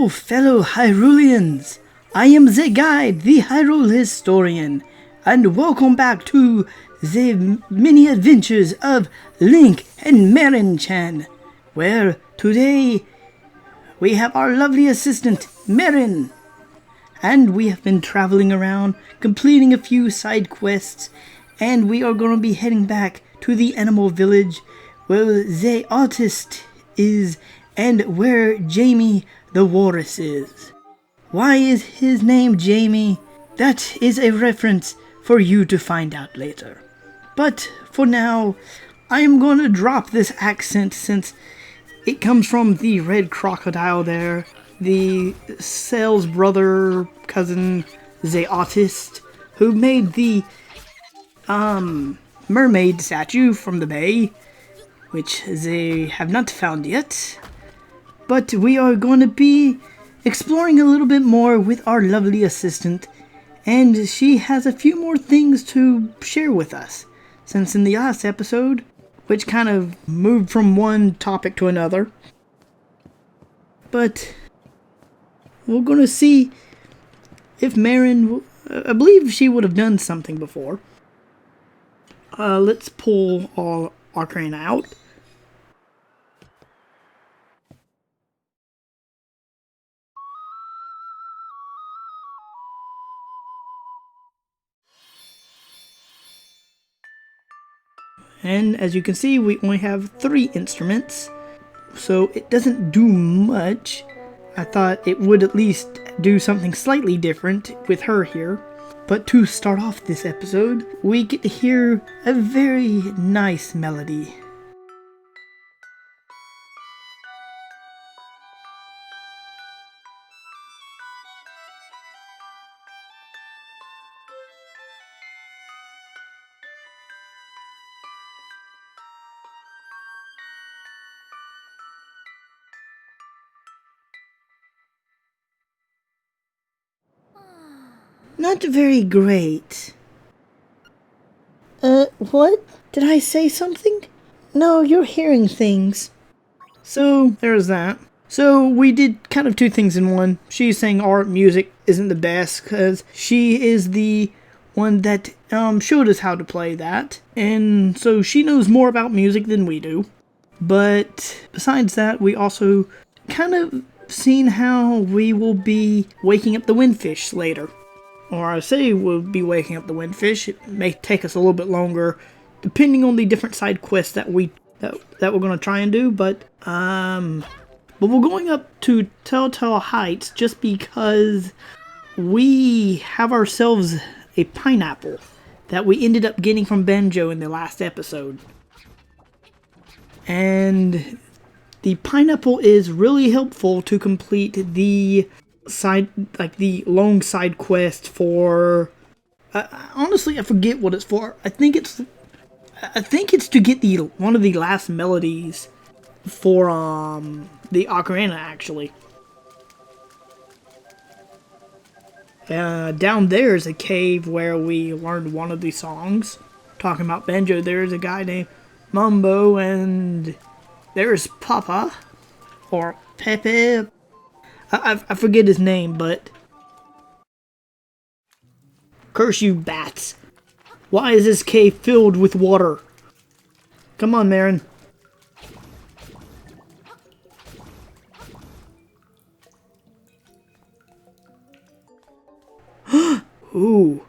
Hello, fellow Hyrulians! I am the guide, the Hyrule historian, and welcome back to the mini adventures of Link and Marin-chan, where today we have our lovely assistant, Marin, and we have been traveling around, completing a few side quests, and we are going to be heading back to the animal village where the artist is and where Jamie the walrus is. Why is his name Jamie? That is a reference for you to find out later. But for now, I am going to drop this accent since it comes from the red crocodile there, the sales brother cousin, the artist, who made the mermaid statue from the bay, which they have not found yet. But we are going to be exploring a little bit more with our lovely assistant, and she has a few more things to share with us, since in the last episode, which kind of moved from one topic to another. But we're going to see if Marin, I believe she would have done something before. Let's pull all Arcana out. And as you can see, we only have 3 instruments, so it doesn't do much. I thought it would at least do something slightly different with her here. But to start off this episode, we get to hear a very nice melody. Not very great. What? Did I say something? No, you're hearing things. So, there's that. So, we did kind of 2 things in one. She's saying our music isn't the best, because she is the one that showed us how to play that. And so, she knows more about music than we do. But, besides that, we also kind of seen how we will be waking up the windfish later. Or I say we'll be waking up the windfish. It may take us a little bit longer, depending on the different side quests that we're going to try and do. But we're going up to Telltale Heights just because we have ourselves a pineapple that we ended up getting from Banjo in the last episode. And the pineapple is really helpful to complete the long side quest for, honestly I forget what it's for. I think it's to get one of the last melodies for the ocarina, actually. Down there is a cave where we learned one of the songs talking about Banjo. There's a guy named Mumbo, and there's Papa or Pepe. I forget his name, but curse you, bats. Why is this cave filled with water? Come on, Marin. Ooh.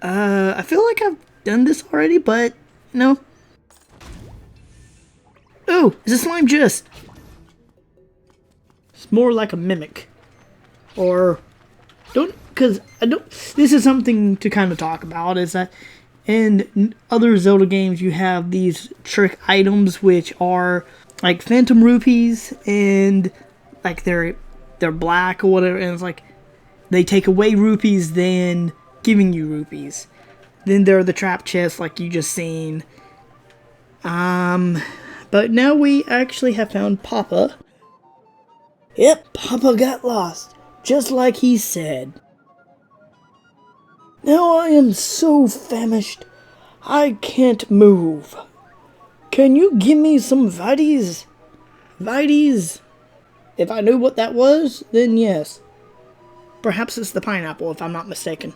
I feel like I've done this already, but no. Oh, it's a slime gist. It's more like a mimic. Or this is something to kind of talk about, is that in other Zelda games you have these trick items which are like phantom rupees, and like they're black or whatever, and it's like they take away rupees then giving you rupees. Then there are the trap chests like you just seen. But now we actually have found Papa. Yep, Papa got lost, just like he said. Now I am so famished, I can't move. Can you give me some Vites? Vites? If I knew what that was, then yes. Perhaps it's the pineapple, if I'm not mistaken.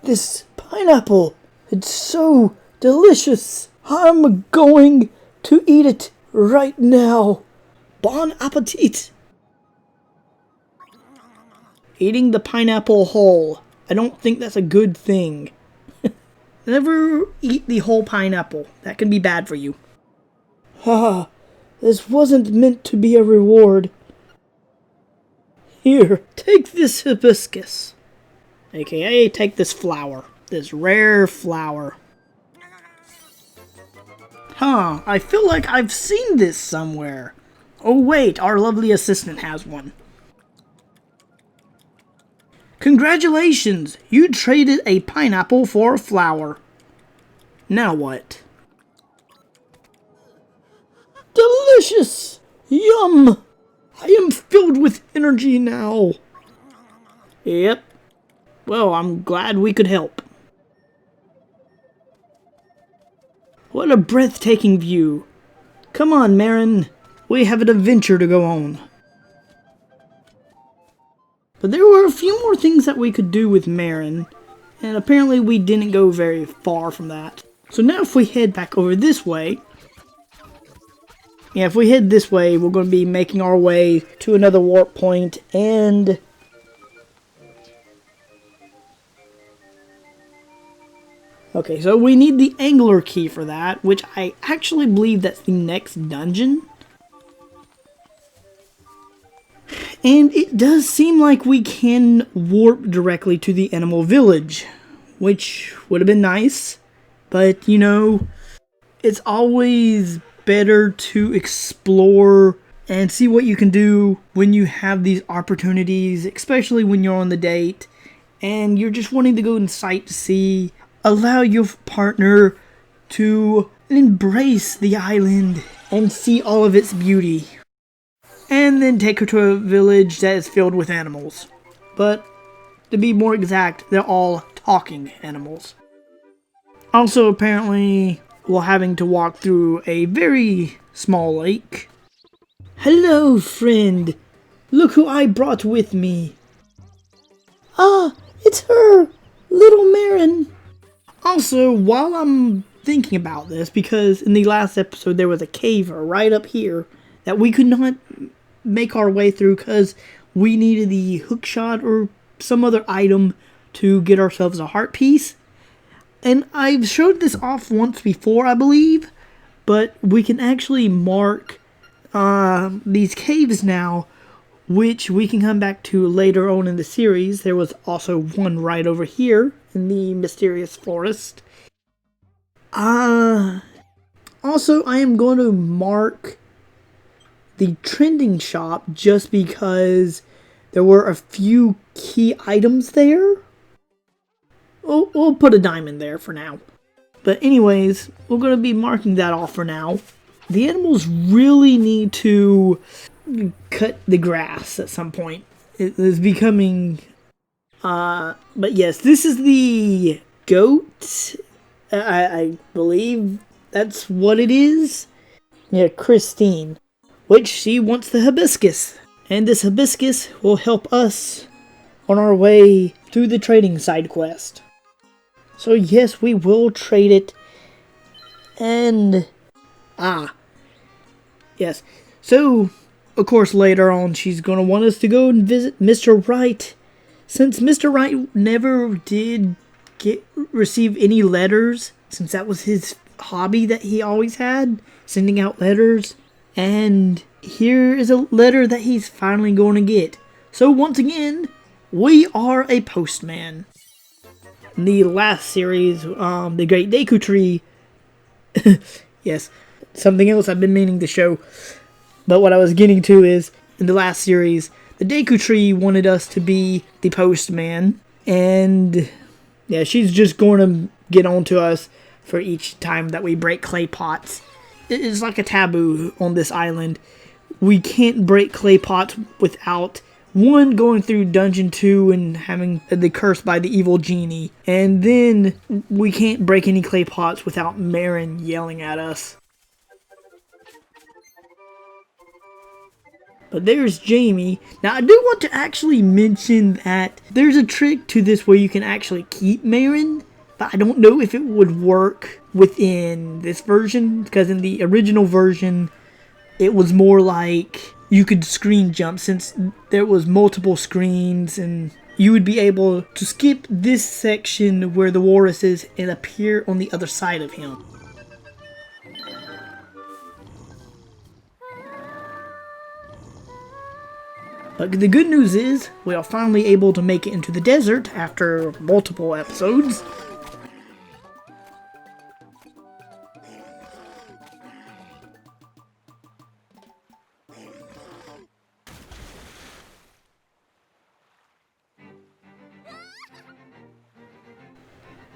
This pineapple, it's so delicious. I'm going to eat it right now. Bon appetit. Eating the pineapple whole. I don't think that's a good thing. Never eat the whole pineapple. That can be bad for you. Haha, this wasn't meant to be a reward. Here, take this hibiscus. AKA, take this flower. This rare flower. Huh, I feel like I've seen this somewhere. Oh wait, our lovely assistant has one. Congratulations! You traded a pineapple for a flower. Now what? Delicious! Yum! I am filled with energy now. Yep. Well, I'm glad we could help. What a breathtaking view. Come on, Marin. We have an adventure to go on. But there were a few more things that we could do with Marin, and apparently we didn't go very far from that. So now if we head back over this way, if we head this way, we're going to be making our way to another warp point, and okay, so we need the angler key for that, which I actually believe that's the next dungeon. And it does seem like we can warp directly to the animal village, which would have been nice. But, you know, it's always better to explore and see what you can do when you have these opportunities, especially when you're on the date and you're just wanting to go and sight to see. Allow your partner to embrace the island and see all of its beauty. And then take her to a village that is filled with animals. But, to be more exact, they're all talking animals. Also, apparently, we're having to walk through a very small lake. Hello, friend. Look who I brought with me. Ah, it's her, little Marin. Also, while I'm thinking about this, because in the last episode there was a cave right up here that we could not make our way through because we needed the hookshot or some other item to get ourselves a heart piece. And I've showed this off once before, I believe, but we can actually mark these caves now, which we can come back to later on in the series. There was also one right over here in the mysterious forest. Also, I am going to mark the trending shop just because there were a few key items there. We'll put a diamond there for now. But anyways, we're going to be marking that off for now. The animals really need to cut the grass at some point. It is becoming... but yes, this is the goat. I believe that's what it is. Yeah, Christine. Which she wants the hibiscus. And this hibiscus will help us on our way to the trading side quest. So yes, we will trade it. And... yes. So, of course, later on, she's going to want us to go and visit Mr. Wright. Since Mr. Wright never did receive any letters, since that was his hobby that he always had, sending out letters. And here is a letter that he's finally going to get. So once again, we are a postman. In the last series, the Great Deku Tree. Yes, something else I've been meaning to show. But what I was getting to is, in the last series, the Deku Tree wanted us to be the postman. And yeah, she's just going to get on to us for each time that we break clay pots. It is like a taboo on this island. We can't break clay pots without, one, going through Dungeon 2 and having the curse by the evil genie. And then we can't break any clay pots without Marin yelling at us. But there's Jamie. Now, I do want to actually mention that there's a trick to this where you can actually keep Marin, but I don't know if it would work within this version, because in the original version, it was more like you could screen jump since there was multiple screens, and you would be able to skip this section where the walrus is and appear on the other side of him. But the good news is, we are finally able to make it into the desert after multiple episodes.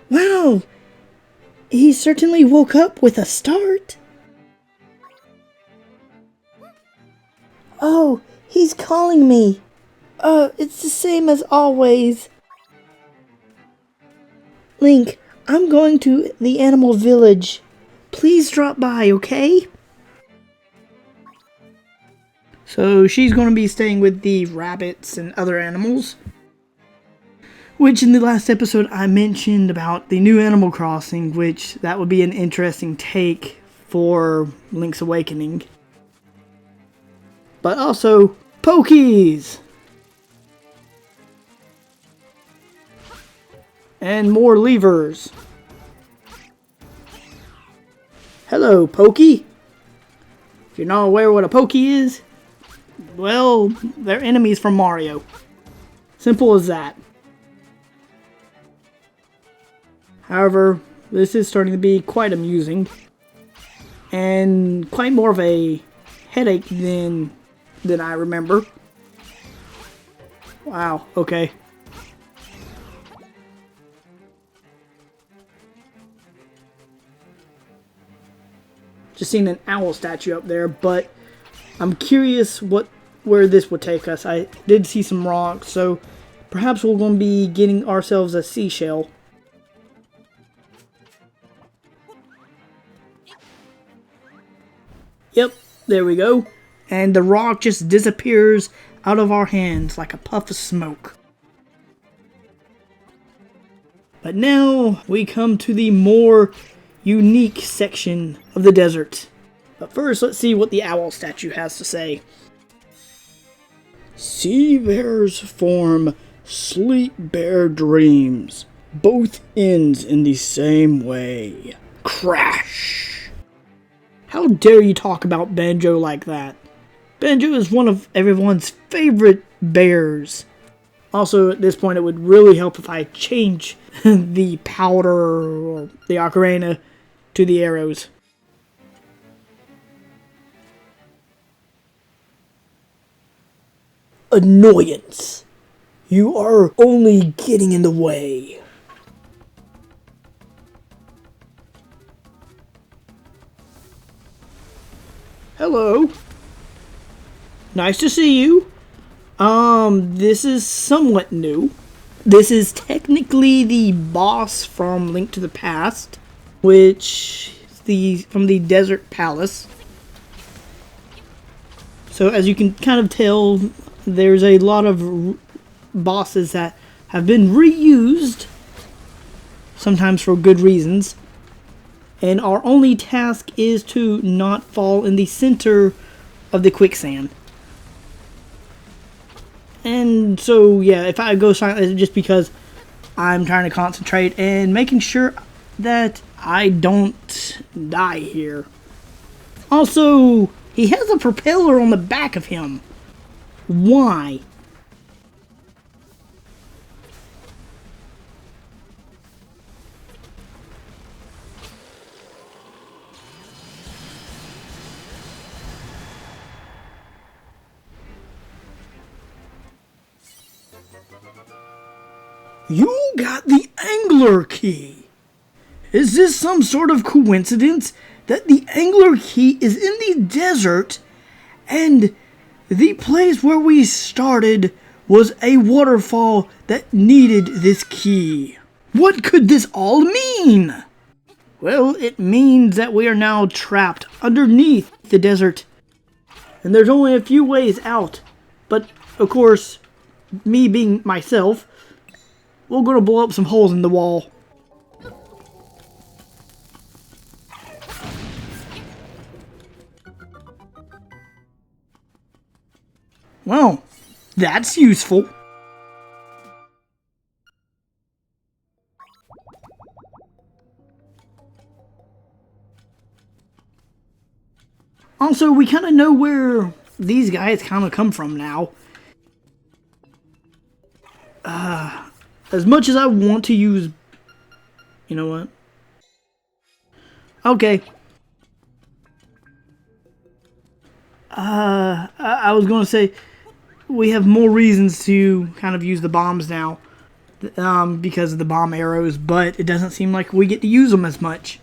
Wow! He certainly woke up with a start. Oh, he's calling me. It's the same as always. Link, I'm going to the animal village. Please drop by, okay? So she's going to be staying with the rabbits and other animals. Which in the last episode I mentioned about the new Animal Crossing, which that would be an interesting take for Link's Awakening. But also, Pokies! And more levers. Hello, Pokey! If you're not aware what a Pokey is, well, they're enemies from Mario. Simple as that. However, this is starting to be quite amusing. And quite more of a headache than I remember. Wow, okay. Just seen an owl statue up there, but I'm curious where this would take us. I did see some rocks, so perhaps we're going to be getting ourselves a seashell. Yep, there we go. And the rock just disappears out of our hands like a puff of smoke. But now we come to the more unique section of the desert. But first, let's see what the owl statue has to say. Sea bears form sleep bear dreams. Both ends in the same way. Crash! How dare you talk about Banjo like that? Banjo is one of everyone's favorite bears. Also, at this point, it would really help if I change the powder or the ocarina to the arrows. Annoyance. You are only getting in the way. Hello. Nice to see you. This is somewhat new. This is technically the boss from Link to the Past, which is from the Desert Palace. So as you can kind of tell, there's a lot of bosses that have been reused, sometimes for good reasons. And our only task is to not fall in the center of the quicksand. And so, yeah, if I go silent, it's just because I'm trying to concentrate and making sure that I don't die here. Also, he has a propeller on the back of him. Why? You got the angler key! Is this some sort of coincidence that the angler key is in the desert and the place where we started was a waterfall that needed this key? What could this all mean? Well, it means that we are now trapped underneath the desert. and there's only a few ways out. But, of course, me being myself, we're gonna blow up some holes in the wall. Well, that's useful. Also, we kind of know where these guys kind of come from now. As much as I want to use... You know what? Okay. I was going to say, we have more reasons to kind of use the bombs now. Because of the bomb arrows, but it doesn't seem like we get to use them as much.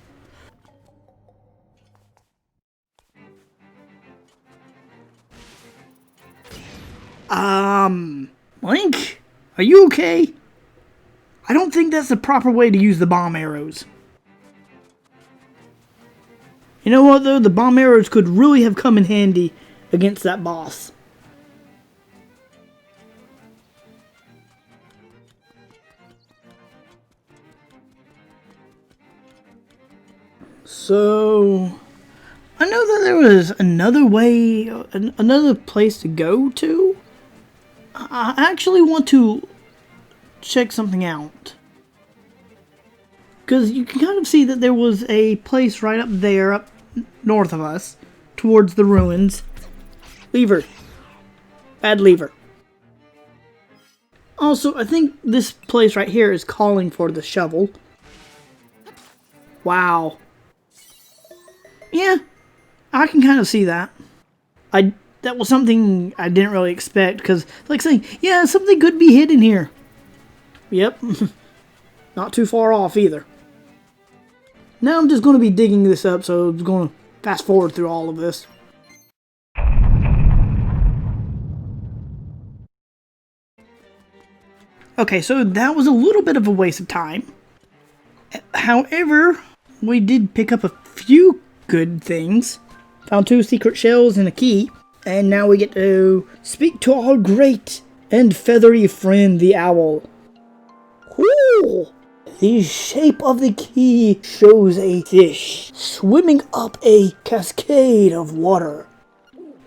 Link? Are you okay? I don't think that's the proper way to use the bomb arrows. You know what though? The bomb arrows could really have come in handy against that boss. So, I know that there was another way, another place to go to. I actually want to check something out. Because you can kind of see that there was a place right up there, up north of us, towards the ruins. Lever. Bad lever. Also, I think this place right here is calling for the shovel. Wow. Yeah, I can kind of see that. That was something I didn't really expect, because, like saying, yeah, something could be hidden here. Yep. Not too far off either. Now I'm just going to be digging this up, so I'm going to fast forward through all of this. Okay, so that was a little bit of a waste of time. However, we did pick up a few good things. Found 2 secret shells and a key. And now we get to speak to our great and feathery friend, the owl. Ooh, the shape of the key shows a fish swimming up a cascade of water.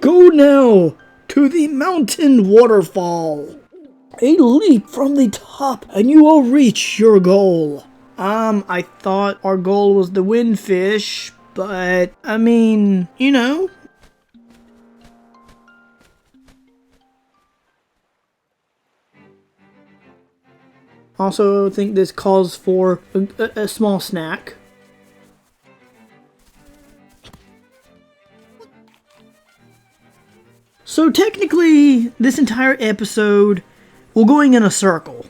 Go now to the mountain waterfall. A leap from the top and you will reach your goal. I thought our goal was the windfish, but, I mean, you know. Also, I think this calls for a small snack. So technically, this entire episode, we're going in a circle.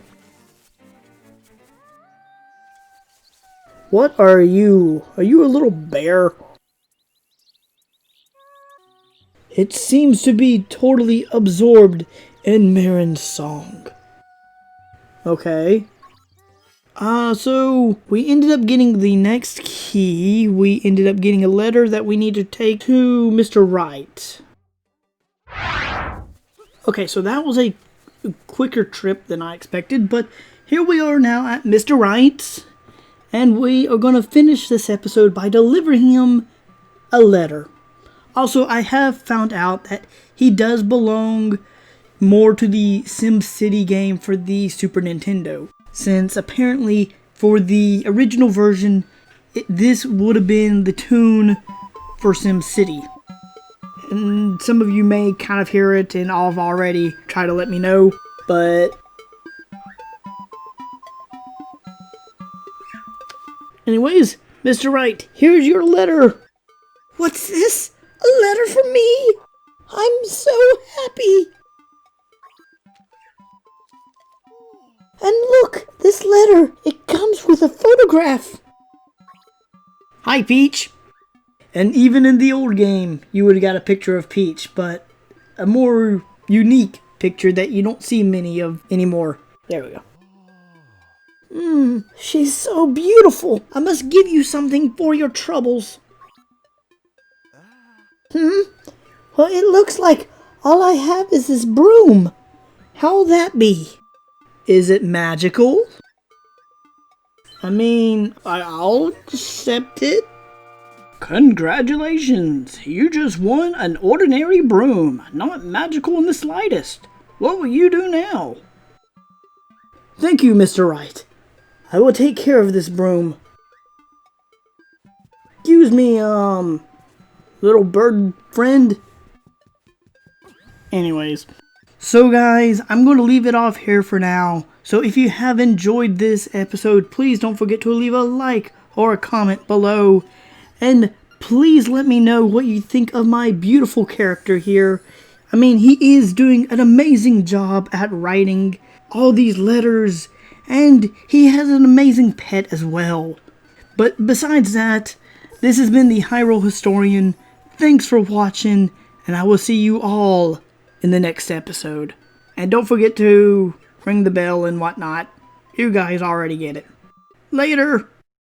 What are you? Are you a little bear? It seems to be totally absorbed in Marin's song. Okay. So we ended up getting the next key. We ended up getting a letter that we need to take to Mr. Wright. Okay, so that was a quicker trip than I expected, but here we are now at Mr. Wright's, and we are going to finish this episode by delivering him a letter. Also, I have found out that he does belong more to the SimCity game for the Super Nintendo, since apparently for the original version, this would have been the tune for SimCity. And some of you may kind of hear it and all have already tried to let me know, but anyways, Mr. Wright, here's your letter. What's this? A letter from me? I'm so happy. And look, this letter, it comes with a photograph. Hi, Peach. And even in the old game, you would have got a picture of Peach, but a more unique picture that you don't see many of anymore. There we go. She's so beautiful. I must give you something for your troubles. Well, it looks like all I have is this broom. How'll that be? Is it magical? I mean, I'll accept it. Congratulations! You just won an ordinary broom, not magical in the slightest. What will you do now? Thank you, Mr. Wright. I will take care of this broom. Excuse me, little bird friend. Anyways, so guys, I'm going to leave it off here for now. So if you have enjoyed this episode, please don't forget to leave a like or a comment below. And please let me know what you think of my beautiful character here. I mean, he is doing an amazing job at writing all these letters, and he has an amazing pet as well. But besides that, this has been the Hyrule Historian. Thanks for watching, and I will see you all in the next episode. And don't forget to ring the bell and whatnot. You guys already get it. Later!